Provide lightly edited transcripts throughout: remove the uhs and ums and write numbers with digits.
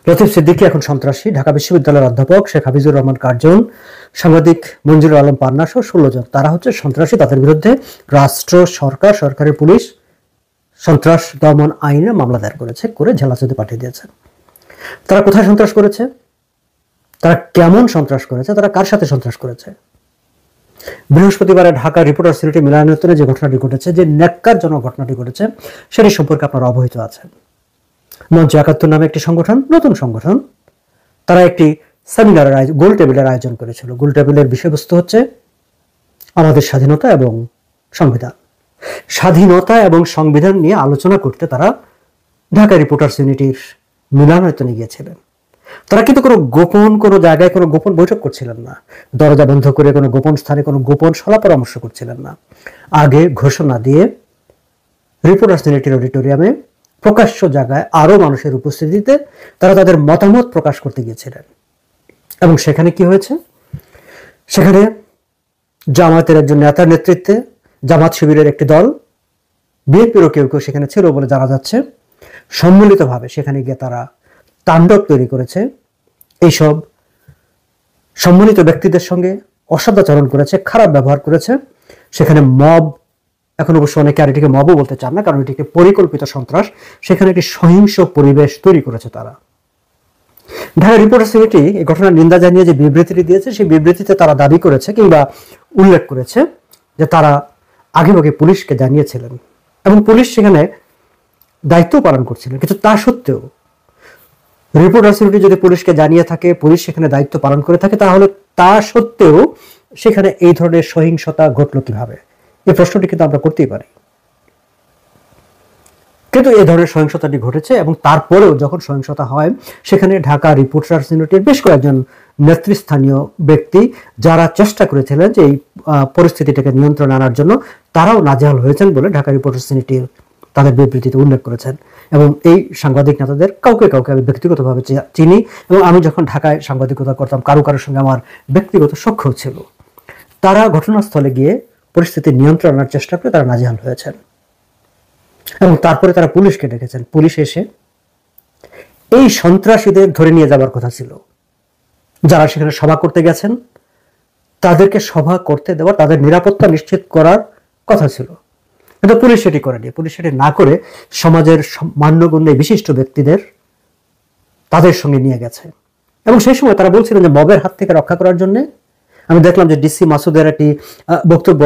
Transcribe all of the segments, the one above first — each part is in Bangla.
লতিফ সিদ্দিকী এখন সন্ত্রাসী, ঢাকা বিশ্ববিদ্যালয়ের অধ্যাপক শেখ হাফিজুর রহমান কার্জন, সাংবাদিক মঞ্জুরুল আলম পান্না সহ 16 জন, তারা হচ্ছে সন্ত্রাসী। তাদের বিরুদ্ধে রাষ্ট্র, সরকার, সরকারের পুলিশ সন্ত্রাস দমন আইনে মামলা দায়ের করেছে, করে জেলহাজতে পাঠিয়ে দিয়েছে। তারা কোথায় সন্ত্রাস করেছে, তারা কেমন সন্ত্রাস করেছে, তারা কার সাথে সন্ত্রাস করেছে? বৃহস্পতিবারে ঢাকা রিপোর্টার্স ইউনিটি মিলনায়তনে যে ঘটনাটি ঘটেছে, যে ন্যাক্কারজনক ঘটনাটি ঘটেছে, সেটি সম্পর্কে আপনারা অবহিত আছেন। মঞ্চ 71 নামে একটি সংগঠন, নতুন সংগঠন, তারা একটি সেমিনারের গোল টেবিলের আয়োজন করেছিল। গোল টেবিলের বিষয়বস্তু হচ্ছে আমাদের স্বাধীনতা এবং সংবিধান। স্বাধীনতা এবং সংবিধান নিয়ে আলোচনা করতে তারা ঢাকা রিপোর্টার্স ইউনিটির মিলনায়তনে গিয়েছিলেন। তারা কিন্তু কোনো জায়গায় কোনো গোপন বৈঠক করছিলেন না, দরজা বন্ধ করে কোনো গোপন স্থানে কোনো গোপন সলা পরামর্শ করছিলেন না। আগে ঘোষণা দিয়ে রিপোর্টার্স ইউনিটির অডিটোরিয়ামে প্রকাশ্য জায়গায় আরো মানুষের উপস্থিতিতে তারা তাদের মতামত প্রকাশ করতে গিয়েছিলেন। এবং সেখানে কি হয়েছে? সেখানে জামায়াতের একজন নেতার নেতৃত্বে জামাত শিবিরের একটি দল, বিএনপিরও কেউ কেউ সেখানে ছিল বলে জানা যাচ্ছে, সম্মিলিতভাবে সেখানে গিয়ে তারা তাণ্ডব তৈরি করেছে। এইসব সম্মানিত ব্যক্তিদের সঙ্গে অসদাচরণ করেছে, খারাপ ব্যবহার করেছে। সেখানে মব, এখন অবশ্য অনেকে আর এটিকে মবও বলতে চান না, কারণ এটিকে পরিকল্পিত সন্ত্রাস, সেখানে একটি সহিংস পরিবেশ তৈরি করেছে তারা। ঢাকা রিপোর্টার্স ইউনিটি এই ঘটনার নিন্দা জানিয়ে যে বিবৃতিটি দিয়েছে, সেই বিবৃতিতে তারা দাবি করেছে কিংবা উল্লেখ করেছে যে তারা আগেভাগে পুলিশকে জানিয়েছিলেন এবং পুলিশ সেখানে দায়িত্ব পালন করছিলেন। কিন্তু তা সত্ত্বেও রিপোর্টার্স ইউনিটি যদি পুলিশকে জানিয়ে থাকে, পুলিশ সেখানে দায়িত্ব পালন করে থাকে, তাহলে তা সত্ত্বেও সেখানে এই ধরনের সহিংসতা ঘটল কিভাবে? এই প্রশ্নটি কিন্তু আমরা করতেই পারি। কিন্তু এই ধরনের সহিংসতাটি ঘটেছে এবং তারপরেও যখন সহিংসতা হয়, সেখানে ঢাকা রিপোর্টার্স ইউনিটির বেশ কয়েকজন নেতৃস্থানীয় ব্যক্তি যারা চেষ্টা করেছিলেন যে এই পরিস্থিতিটাকে নিয়ন্ত্রণে আনার জন্য, তারাও নাজেহাল হয়েছেন বলে ঢাকা রিপোর্টার্স ইউনিটির তাদের বিবৃতিতে উল্লেখ করেছেন। এবং এই সাংবাদিক নেতাদের কাউকে কাউকে আমি ব্যক্তিগতভাবে চিনি এবং আমি যখন ঢাকায় সাংবাদিকতা করতাম, কারোর সঙ্গে আমার ব্যক্তিগত সখ্য ছিল। তারা ঘটনাস্থলে গিয়ে পরিস্থিতি নিয়ন্ত্রণ আনার চেষ্টা করে তারা নাজেহাল হয়েছেন এবং তারপরে তারা পুলিশকে ডেকেছেন। পুলিশ এসে এই সন্ত্রাসীদের ধরে নিয়ে যাবার কথা ছিল। যারা সেখানে সভা করতে গেছেন তাদেরকে সভা করতে দেওয়া, তাদের নিরাপত্তা নিশ্চিত করার কথা ছিল, কিন্তু পুলিশ সেটি করেনি। পুলিশ সেটি না করে সমাজের মান্যগণ্য বিশিষ্ট ব্যক্তিদের তাদের সঙ্গে নিয়ে গেছে এবং সেই সময় তারা বলছিলেন যে মবের হাত থেকে রক্ষা করার জন্য। আমি দেখলাম যে ডিসি মাসুদের একটি বক্তব্য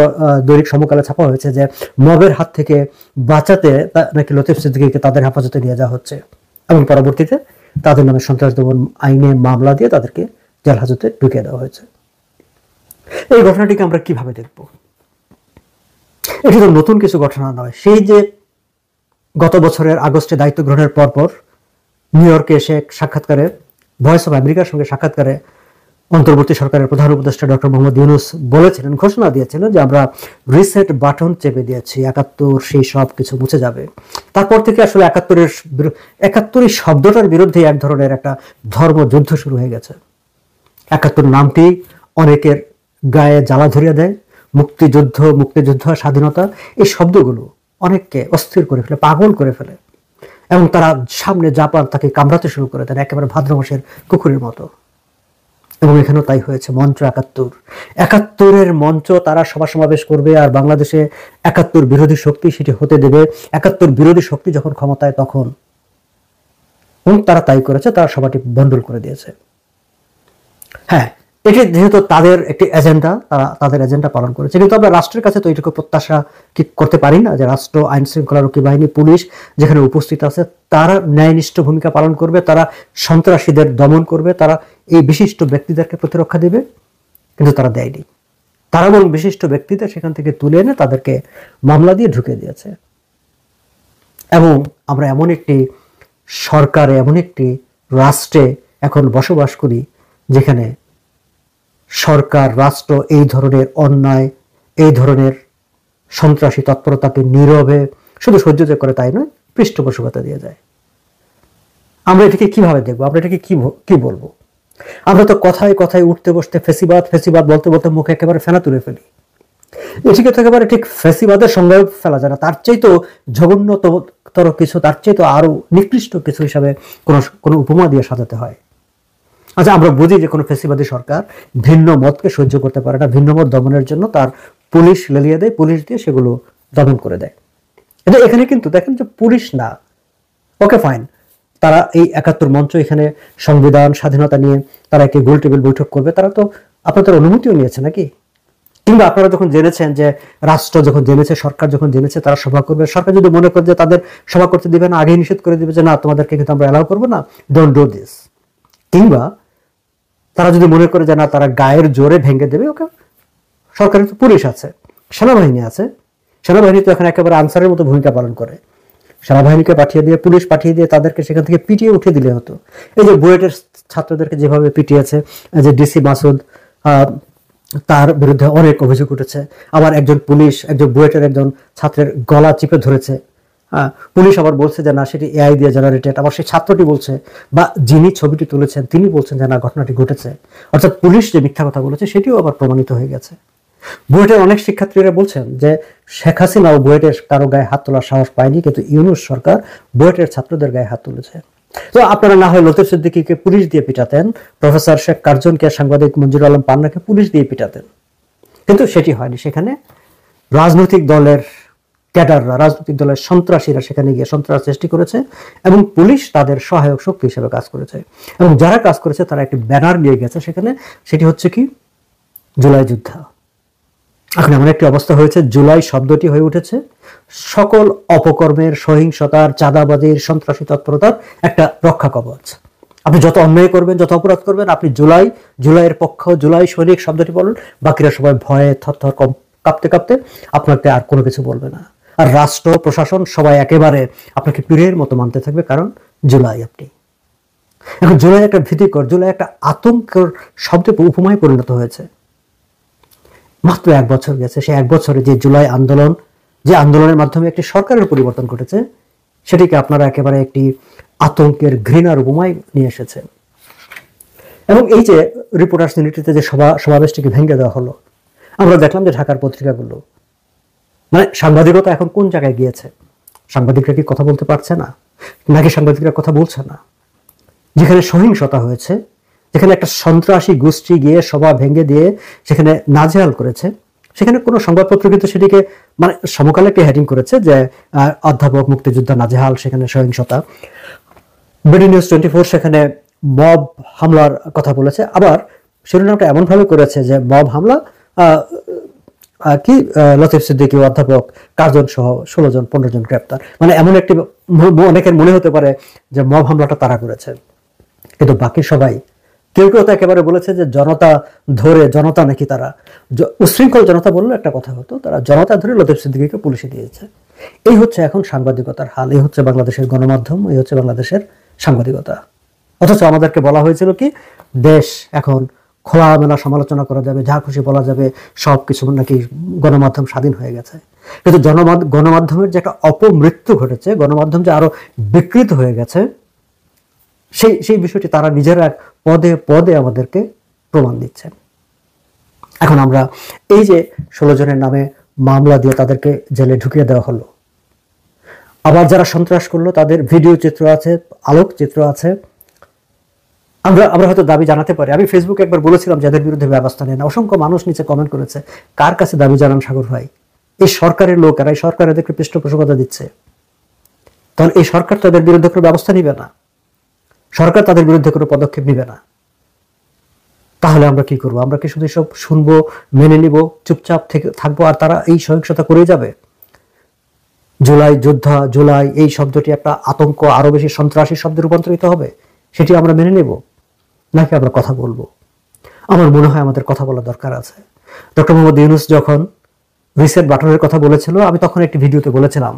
দৈনিক সমকালে ছাপা হয়েছে যে মবের হাত থেকে বাঁচাতে নাকি লতিফ সিদ্দিকীকে তাদের হেফাজতে নিয়ে যাওয়া হচ্ছে এবং পরবর্তীতে তাদের নামে সন্ত্রাস দমন আইনে মামলা দিয়ে তাদেরকে জেল হাজতে ঢুকিয়ে দেওয়া হয়েছে। এই ঘটনাটিকে আমরা কিভাবে দেখব? এটি তো নতুন কিছু ঘটনা নয়। সেই যে গত বছরের আগস্টে দায়িত্ব গ্রহণের পরপর নিউ ইয়র্কে এসে সাক্ষাৎকারে, ভয়েস অফ আমেরিকার সঙ্গে সাক্ষাৎকারে অন্তর্বর্তী সরকারের প্রধান উপদেষ্টা ডক্টর মোহাম্মদ ইউনূস বলেছিলেন, ঘোষণা দিয়েছিলেন যে আমরা রিসেট বাটন চেপে দিয়েছি, 71 সেই সব কিছু মুছে যাবে। তারপর থেকে আসলে 71 শব্দটার বিরুদ্ধে এক ধরনের একটা ধর্মযুদ্ধ শুরু হয়ে গেছে। 71 নামটি অনেকের গায়ে জ্বালা ধরিয়ে দেয়। মুক্তিযুদ্ধ, স্বাধীনতা, এই শব্দগুলো অনেককে অস্থির করে ফেলে, পাগল করে ফেলে এবং তারা সামনে জাপান তাকে কামড়াতে শুরু করে দেন একেবারে ভাদ্র মাসের কুকুরের মতো। এবং এখানেও তাই হয়েছে। মঞ্চ 71-এর মঞ্চ, তারা সভা সমাবেশ করবে আর বাংলাদেশে 71 বিরোধী শক্তি সেটি হতে দেবে। 71 বিরোধী শক্তি যখন ক্ষমতায় তখন, এবং তারা তাই করেছে, তারা সভাটি বন্ডল করে দিয়েছে। হ্যাঁ, এটি যেহেতু তাদের একটি এজেন্ডা, তারা তাদের এজেন্ডা পালন করেছে, কিন্তু আমরা রাষ্ট্রের কাছে তো এটুকু প্রত্যাশা কি করতে পারি না যে রাষ্ট্র, আইন শৃঙ্খলারক্ষী বাহিনী, পুলিশ যেখানে উপস্থিত আছে তারা ন্যায়নিষ্ঠ ভূমিকা পালন করবে, তারা সন্ত্রাসীদের দমন করবে, তারা এই বিশিষ্ট ব্যক্তিদেরকে প্রতিরক্ষা দেবে। কিন্তু তারা দেয়নি। তারা বরং বিশিষ্ট ব্যক্তিদের সেখান থেকে তুলে এনে তাদেরকে মামলা দিয়ে ঢুকিয়ে দিয়েছে। এবং আমরা এমন একটি সরকারে, এমন একটি রাষ্ট্রে এখন বসবাস করি যেখানে সরকার, রাষ্ট্র এই ধরনের অন্যায়, এই ধরনের সন্ত্রাসী তৎপরতাকে নীরবে শুধু সহ্য করে তাই নয়, পৃষ্ঠপোষকতা দিয়ে যায়। আমরা এটাকে কিভাবে দেখবো? আমরা এটাকে কি বলবো? আমরা তো কথায় কথায় উঠতে বসতে ফেসিবাদ বলতে বলতে মুখে একেবারে ফেনা তুলে ফেলি। এটিকে তো একেবারে ঠিক ফেসিবাদের সঙ্গে ফেলা যায় না, তার চেয়ে তো বৃহত্তর কিছু, তার চেয়ে তো আরো নিকৃষ্ট কিছু হিসাবে কোনো উপমা দিয়ে সাজাতে হয়। আচ্ছা, আমরা বুঝি যে কোনো ফেসিবাদী সরকার ভিন্ন মতকে সহ্য করতে পারে না, ভিন্ন মত দমনের জন্য তার পুলিশ লেলিয়ে দেয়, পুলিশ দিয়ে সেগুলো দমন করে দেয়। কিন্তু এখানে কিন্তু দেখেন যে পুলিশ না, ওকে ফাইন, তারা এই ৭১ মঞ্চ এখানে সংবিধান স্বাধীনতা নিয়ে তারা একটি গোল টেবিল বৈঠক করবে, তারা তো আপনাদের অনুমতিও নিয়েছে নাকি? কিংবা আপনারা যখন জেনেছেন যে রাষ্ট্র যখন জেনেছে, সরকার যখন জেনেছে তারা সভা করবে, সরকার যদি মনে করে যে তাদের সভা করতে দিবে না, আগেই নিষেধ করে দিবে যে না তোমাদেরকে কিন্তু আমরা অ্যালাউ করবো না, ডোন্ট ডু দিস। কিংবা তারা যদি মনে করে যে না তারা গায়ের জোরে ভেঙে দেবে, ওকে, সরকারের তো পুলিশ আছে, সেনাবাহিনী আছে, সেনাবাহিনী তো এখন একেবারে আনসারের মতো ভূমিকা পালন করে। সেনাবাহিনীকে পাঠিয়ে দিয়ে, পুলিশ পাঠিয়ে দিয়ে তাদেরকে সেখান থেকে পিটিয়ে উঠে দিলে হতো। এই যে বুয়েটের ছাত্রদেরকে যেভাবে পিটিয়েছে, যে ডিসি মাসুদ, তার বিরুদ্ধে অনেক অভিযোগ উঠেছে। আবার একজন পুলিশ একজন বুয়েটের একজন ছাত্রের গলা চিপে ধরেছে, পুলিশ আবার বলছে যে না সেটি এআই দিয়ে জেনারেটেড। আবার সেই ছাত্রটি বলছে বা যিনি ছবিটি তুলেছেন তিনি বলছেন যে না ঘটনাটি ঘটেছে। অর্থাৎ পুলিশ যে মিথ্যা কথা বলেছে সেটিও আবার প্রমাণিত হয়ে গেছে। বুয়েটের অনেক শিক্ষার্থীরা বলছেন যে শেখ হাসিনাও বুয়েটের কারো গায়ে হাত তোলার সাহস পায়নি, কিন্তু ইউনূস সরকার বুয়েটের ছাত্রদের গায়ে হাত তুলেছে। তো আপনারা না হয় লতিফ সিদ্দিকীকে পুলিশ দিয়ে পিটাতেন, প্রফেসর শেখ কার্জনকে, সাংবাদিক মঞ্জুরুল আলম পান্নাকে পুলিশ দিয়ে পিটাতেন, কিন্তু সেটি হয়নি। সেখানে রাজনৈতিক দলের ক্যাডাররা, রাজনৈতিক দলের সন্ত্রাসীরা সেখানে গিয়ে সন্ত্রাস সৃষ্টি করেছে এবং পুলিশ তাদের সহায়ক শক্তি হিসেবে কাজ করেছে। এবং যারা কাজ করেছে তারা একটি ব্যানার নিয়ে গেছে সেখানে, সেটি হচ্ছে কি জুলাই যোদ্ধা। এখন এমন একটি অবস্থা হয়েছে, জুলাই শব্দটি হয়ে উঠেছে সকল অপকর্মের, সহিংসতার, চাঁদাবাজির, সন্ত্রাসী তৎপরতার একটা রক্ষা কবচ। আপনি যত অন্যায় করবেন, যত অপরাধ করবেন, আপনি জুলাইয়ের পক্ষ, জুলাই সৈনিক শব্দটি বলুন, বাকিরা সবাই ভয়ে থরথর কাঁপতে কাঁপতে আপনাকে আর কোনো কিছু বলবে না। আর রাষ্ট্র প্রশাসন সবাই একেবারে আপনাকে পীরের মতো মানতে থাকবে, কারণ জুলাই আপনি। এখন জুলাই একটা ভীতিকর, জুলাই একটা আতঙ্কের শব্দে উপমায় পরিণত হয়েছে। মাত্র ১ বছর গেছে, সে ১ বছরে যে জুলাই আন্দোলন, যে আন্দোলনের মাধ্যমে একটি সরকারের পরিবর্তন ঘটেছে, সেটিকে আপনারা একেবারে একটি আতঙ্কের, ঘৃণার উপমায় নিয়ে এসেছে। এবং এই যে রিপোর্টার্স ইউনিটিতে যে সমাবেশটিকে ভেঙে দেওয়া হলো, আমরা দেখলাম যে ঢাকার পত্রিকাগুলো, মানে সাংবাদিকতা এখন কোন জায়গায় গিয়েছে? সাংবাদিকরা কি কথা বলতে পারছে না, নাকি সাংবাদিকরা কথা বলছে না? যেখানে সহিংসতা হয়েছে, যেখানে একটা সন্ত্রাসী গোষ্ঠী গিয়ে সভা ভেঙে দিয়ে সেখানে নাজেহাল করেছে, সেখানে কোনো সংবাদপত্র কিন্তু সেটিকে মানে সমকালে একটি হেডিং করেছে যে অধ্যাপক মুক্তিযোদ্ধা নাজেহাল, সেখানে সহিংসতা। বিডি নিউজ 24 সেখানে মব হামলার কথা বলেছে, আবার শিরোনামটা এমনভাবে করেছে যে মব হামলা কি লতিফ সিদ্দিকী, অধ্যাপক কার্জন সহ 16 জন 15 জন গ্রেপ্তার। মানে এমন একটি, অনেকের মনে হতে পারে যে মব হামলাটা তারা করেছে, কিন্তু বাকি সবাই, কেউ কেউ তো একেবারে বলেছে যে জনতা ধরে, জনতা নাকি তারা উশৃঙ্খল জনতা বললে একটা কথা হতো, তারা জনতা ধরে লতিফ সিদ্দিকীকে পুলিশে দিয়েছে। এই হচ্ছে এখন সাংবাদিকতার হাল, এই হচ্ছে বাংলাদেশের গণমাধ্যম, এই হচ্ছে বাংলাদেশের সাংবাদিকতা। অথচ আমাদেরকে বলা হয়েছিল কি দেশ এখন খোলামেলা সমালোচনা করা যাবে, যা খুশি বলা যাবে, সবকিছু নাকি গণমাধ্যম স্বাধীন হয়ে গেছে। কিন্তু গণমাধ্যমের যে একটা অপমৃত্যু ঘটেছে, গণমাধ্যম যে আরো বিকৃত হয়ে গেছে, সেই বিষয়টি তারা নিজেরা পদে পদে আমাদেরকে প্রমাণ দিচ্ছেন। এখন আমরা এই যে 16 জনের নামে মামলা দিয়ে তাদেরকে জেলে ঢুকিয়ে দেওয়া হলো, আবার যারা সন্ত্রাস করলো তাদের ভিডিও চিত্র আছে, আলোক চিত্র আছে, আমরা হয়তো দাবি জানাতে পারি। আমি ফেসবুকে একবার বলেছিলাম যাদের বিরুদ্ধে ব্যবস্থা নেন, অসংখ্য মানুষ নিচে কমেন্ট করেছে, কার কাছে দাবি জানান সাগর ভাই? এই সরকারের লোক, আর এই সরকার এদেরকে পৃষ্ঠপোষকতা দিচ্ছে, তখন এই সরকার তাদের বিরুদ্ধে কোনো ব্যবস্থা নিবে না, সরকার তাদের বিরুদ্ধে কোনো পদক্ষেপ নিবে না। তাহলে আমরা কি করবো? আমরা কি শুধু সব শুনবো, মেনে নিব, চুপচাপ থেকে থাকবো, আর তারা এই সহিংসতা করে যাবে? জুলাই যোদ্ধা, জুলাই এই শব্দটি একটা আতঙ্ক, আরো বেশি সন্ত্রাসী শব্দে রূপান্তরিত হবে, সেটি আমরা মেনে নেব, নাকি আমরা কথা বলবো? আমার মনে হয় আমাদের কথা বলা দরকার আছে। ডক্টর মোহাম্মদ ইউনূস যখন রিসেট বাটনের কথা বলেছিল, আমি তখন একটি ভিডিওতে বলেছিলাম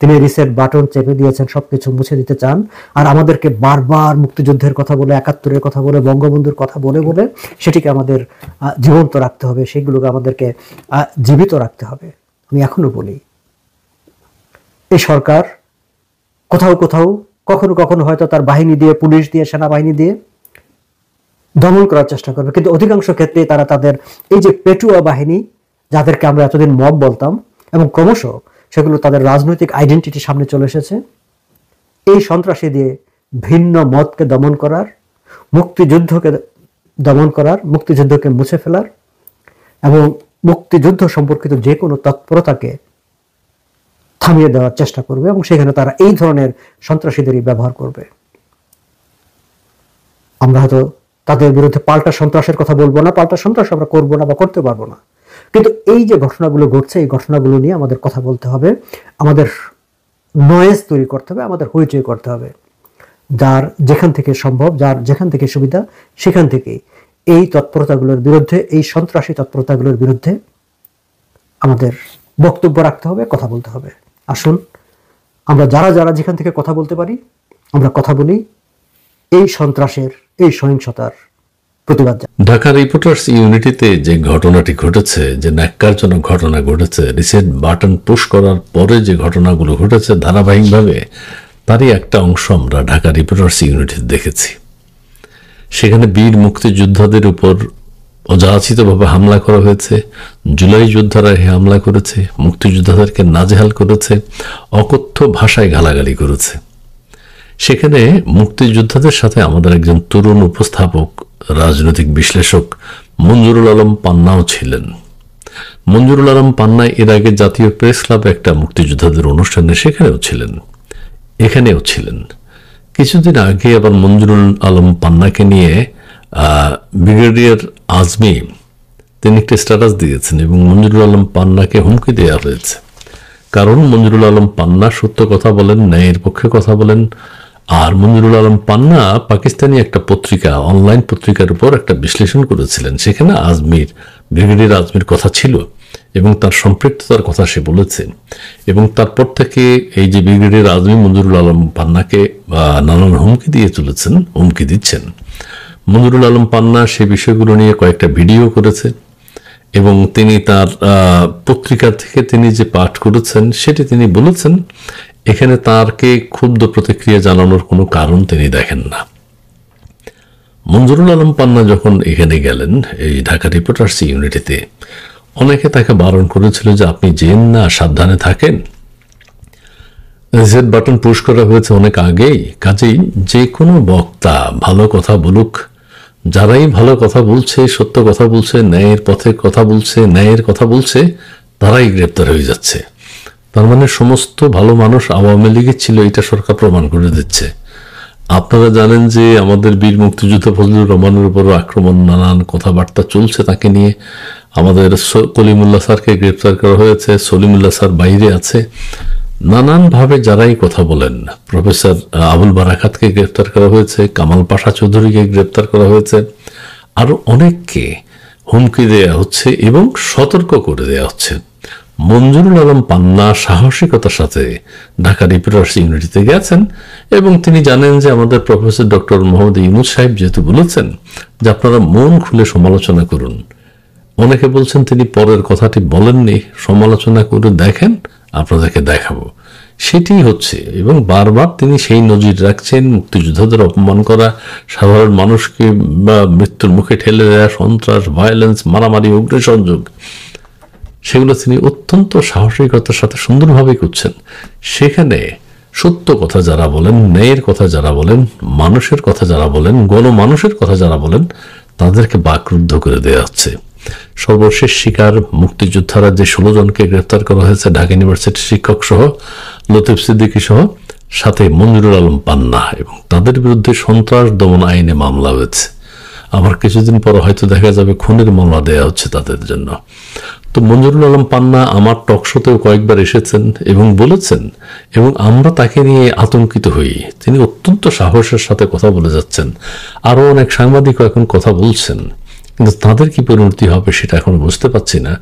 তিনি রিসেট বাটন চেপে দিয়েছেন, সবকিছু মুছে দিতে চান, আর আমাদেরকে বারবার মুক্তিযুদ্ধের কথা বলে, ৭১-এর কথা বলে, বঙ্গবন্ধুর কথা বলে বলে সেটিকে আমাদের জীবন্ত রাখতে হবে, সেগুলোকে আমাদেরকে জীবিত রাখতে হবে। আমি এখনো বলি, এই সরকার কোথাও কোথাও কখনো কখনো হয়তো তার বাহিনী দিয়ে, পুলিশ দিয়ে, সেনাবাহিনী দিয়ে দমন করার চেষ্টা করবে, কিন্তু অধিকাংশ ক্ষেত্রে তারা তাদের এই যে পেটুয়া বাহিনী, যাদেরকে আমরা এতদিন মব বলতাম, এবং ক্রমশ সেগুলো তাদের রাজনৈতিক আইডেন্টিটি সামনে চলে এসেছে। এই সন্ত্রাসী দিয়ে ভিন্ন মতকে দমন করার, মুক্তিযুদ্ধকে দমন করার, মুক্তিযুদ্ধকে মুছে ফেলার এবং মুক্তিযুদ্ধ সম্পর্কিত যে কোনো তৎপরতাকে থামিয়ে দেওয়ার চেষ্টা করবে এবং সেখানে তারা এই ধরনের সন্ত্রাসীদেরই ব্যবহার করবে। আমরা হয়তো তাদের বিরুদ্ধে পাল্টা সন্ত্রাসের কথা বলবো না, পাল্টা সন্ত্রাস আমরা করবো না বা করতে পারবো না, কিন্তু এই যে ঘটনাগুলো ঘটছে এই ঘটনাগুলো নিয়ে আমাদের কথা বলতে হবে, আমাদের নয়েজ তৈরি করতে হবে, আমাদের হইচই করতে হবে। যার যেখান থেকে সম্ভব, যার যেখান থেকে সুবিধা সেখান থেকে এই তৎপরতাগুলোর বিরুদ্ধে, এই সন্ত্রাসী তৎপরতাগুলোর বিরুদ্ধে আমাদের বক্তব্য রাখতে হবে, কথা বলতে হবে। আসুন আমরা যারা যারা যেখান থেকে কথা বলতে পারি আমরা কথা বলি, এই সন্ত্রাসের, এই সহিংসতার প্রতিবাদ। ঢাকা রিপোর্টার্স ইউনিটিতে যে ঘটনাটি ঘটেছে, যে ন্যাক্কারজনক ঘটনা ঘটেছে, রিসেট বাটন পুশ করার পরে যে ঘটনাগুলো ঘটেছে ধারাবাহিকভাবে, তারই একটা অংশ আমরা ঢাকা রিপোর্টার্স ইউনিটিতে দেখেছি। সেখানে বীর মুক্তিযোদ্ধাদের উপর অযাচিতভাবে হামলা করা হয়েছে, জুলাই যোদ্ধারা হামলা করেছে, মুক্তিযোদ্ধাদেরকে নাজেহাল করেছে, অকথ্য ভাষায় গালাগালি করেছে। সেখানে মুক্তিযোদ্ধাদের সাথে আমাদের একজন তরুণ উপস্থাপক, রাজনৈতিক বিশ্লেষক মঞ্জুরুল আলম পান্নাও ছিলেন। মঞ্জুরুল আলম পান্না এর আগে জাতীয় প্রেস ক্লাবে একটা মুক্তিযোদ্ধাদের অনুষ্ঠানে সেখানেও ছিলেন, এখানেও ছিলেন। কিছুদিন আগে আবার মঞ্জুরুল আলম পান্নাকে নিয়ে ব্রিগেডিয়ার আজমি তিনি একটা স্ট্যাটাস দিয়েছেন এবং মঞ্জুরুল আলম পান্নাকে হুমকি দেওয়া হয়েছে। কারণ মঞ্জুরুল আলম পান্না সত্য কথা বলেন, ন্যায়ের পক্ষে কথা বলেন। আর মঞ্জুরুল আলম পান্না পাকিস্তানি একটা পত্রিকা, অনলাইন পত্রিকার উপর একটা বিশ্লেষণ করেছিলেন, সেখানে আজমির, ব্রিগেডিয়ার আজমির কথা ছিল এবং তার সম্পৃক্ততার কথা সে বলেছে। এবং তারপর থেকে এই যে ব্রিগেডিয়ার আজমি মঞ্জুরুল আলম পান্নাকে নানান হুমকি দিয়ে চলেছেন, হুমকি দিচ্ছেন। মঞ্জুরুল আলম পান্না সে বিষয়গুলো নিয়ে কয়েকটা ভিডিও করেছে এবং তিনি তার পত্রিকা থেকে তিনি যে পাঠ করেছেন সেটি তিনি বলেছেন এখানে তারকে ক্ষুব্ধ প্রতিক্রিয়া জানানোর কোনো কারণ তিনি দেখেন না। মঞ্জুরুল আলম পান্না যখন এখানে গেলেন এই ঢাকা রিপোর্টার্স ইউনিটিতে, অনেকে তাকে বারণ করেছিল যে আপনি যেন না, সাবধানে থাকেন। রিসেট বাটন পুশ করা হয়েছে অনেক আগেই, কাজেই যে কোনো বক্তা ভালো কথা বলুক, যারাই ভালো কথা বলছে, সত্য কথা বলছে, ন্যায়ের পথে কথা বলছে, ন্যায়ের কথা বলছে, তারাই গ্রেপ্তার হয়ে যাচ্ছে। তার মানে সমস্ত ভালো মানুষ আওয়ামী লীগের ছিল, এটা সরকার প্রমাণ করে দিচ্ছে। আপনারা জানেন যে আমাদের বীর মুক্তিযোদ্ধা ফজলুর রহমানের উপর আক্রমণ, নানান কথাবার্তা চলছে তাকে নিয়ে। আমাদের কলিমুল্লাহ স্যারকে গ্রেপ্তার করা হয়েছে, সলিমুল্লাহ স্যার বাইরে আছে। নানানভাবে যারাই কথা বলেন, প্রফেসর আবুল বারাকাতকে গ্রেপ্তার করা হয়েছে, কামাল পাশা চৌধুরীকে গ্রেপ্তার করা হয়েছে, আরো অনেককে হুমকি দেয়া হচ্ছে এবং সতর্ক করে দেয়া হচ্ছে। মঞ্জুরুল আলম পান্না সাহসিকতার সাথে ঢাকা রিপোর্টার্স ইউনিটিতে গেছেন এবং তিনি জানেন যে আমাদের প্রফেসর ডক্টর মোহাম্মদ ইউনূস সাহেব যেহেতু বলেছেন যে আপনারা মন খুলে সমালোচনা করুন, অনেকে বলছেন তিনি পরের কথাটি বলেননি, সমালোচনা করে দেখেন, আপনাদেরকে দেখাবো, সেটি হচ্ছে। এবং বারবার তিনি সেই নজির রাখছেন, মুক্তিযোদ্ধাদের অপমান করা, সাধারণ মানুষকে মৃত্যুর মুখে ঠেলে দেওয়া, সন্ত্রাস, ভায়োলেন্স, মারামারি, অগ্নিসংযোগ, সেগুলো তিনি অত্যন্ত সাহসিকতার সাথে সুন্দরভাবে করছেন। সেখানে সত্য কথা যারা বলেন, ন্যায়ের কথা যারা বলেন, মানুষের কথা যারা বলেন, গণমানুষের কথা যারা বলেন, তাদেরকে বাকরুদ্ধ করে দেওয়া হচ্ছে। সর্বশেষ শিকার মুক্তিযোদ্ধারা যে 16 জনকে গ্রেফতার করা হয়েছে, ঢাকা ইউনিভার্সিটির শিক্ষক সহ, লতিফ সিদ্দিকী সহ, সাথে মঞ্জুরুল আলম পান্না, এবং তাদের বিরুদ্ধে সন্ত্রাস দমন আইনে মামলা হয়েছে। আবার কিছুদিন পর হয়তো দেখা যাবে খুনের মামলা দেওয়া হচ্ছে তাদের জন্য। তো মঞ্জুরুল আলম পান্না আমার টক শোতেও কয়েকবার এসেছেন এবং বলেছেন, এবং আমরা তাকে নিয়ে আতঙ্কিত হই। তিনি অত্যন্ত সাহসের সাথে কথা বলে যাচ্ছেন। আরো অনেক সাংবাদিকও এখন কথা বলছেন, কিন্তু তাদের কি পরিণতি হবে সেটা এখন বুঝতে পারছি না।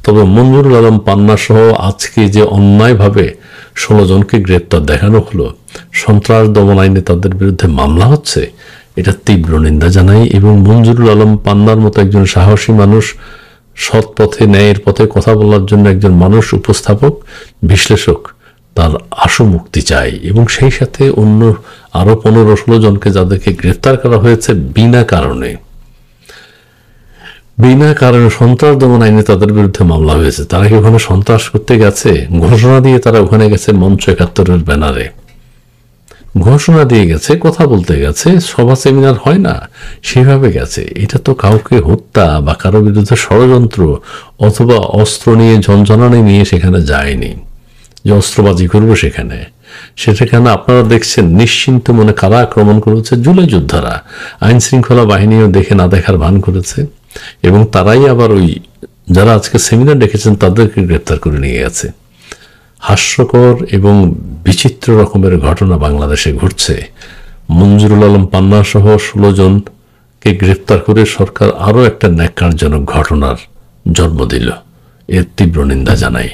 তবে মঞ্জুরুল আলম পান্না সহ আজকে যে অন্যায়ভাবে 16 জনকে গ্রেপ্তার দেখানো হলো, সন্ত্রাস দমন আইনে তাদের বিরুদ্ধে মামলা হচ্ছে, এটা তীব্র নিন্দা জানাই। এবং মঞ্জুরুল আলম পান্নার মতো একজন সাহসী মানুষ, সৎ পথে, ন্যায়ের পথে কথা বলার জন্য একজন মানুষ, উপস্থাপক, বিশ্লেষক, তার আশু মুক্তি চাই। এবং সেই সাথে অন্য আরো 15-16 জনকে যাদেরকে গ্রেফতার করা হয়েছে বিনা কারণে, বিনা কারণে সন্ত্রাস দমন আইনে তাদের বিরুদ্ধে মামলা হয়েছে। তারা কি ওখানে সন্ত্রাস করতে গেছে? ঘোষণা দিয়ে তারা ওখানে গেছে, মঞ্চ ৭১-এর ব্যানারে ঘোষণা দিয়ে গেছে, কথা বলতে গেছে, সভা সেমিনার হয় না সেভাবে গেছে। এটা তো কাউকে হত্যা বা কারো বিরুদ্ধে ষড়যন্ত্র অথবা অস্ত্র নিয়ে ঝনঝনানি নিয়ে সেখানে যায়নি যে অস্ত্রবাজি করবো সেখানে। সেখানে আপনারা দেখছেন নিশ্চিন্ত মনে কারা আক্রমণ করেছে? জুলাই যোদ্ধারা। আইন শৃঙ্খলা বাহিনীও দেখে না দেখার ভান করেছে এবং তারাই আবার ওই যারা আজকে সেমিনার ডেকেছেন তাদেরকে গ্রেপ্তার করে নিয়ে গেছে। হাস্যকর এবং বিচিত্র রকমের ঘটনা বাংলাদেশে ঘটছে। মঞ্জুরুল আলম পান্না সহ ১৬ জনকে গ্রেপ্তার করে সরকার আরও একটা ন্যাক্কারজনক ঘটনার জন্ম দিল। এর তীব্র নিন্দা জানাই।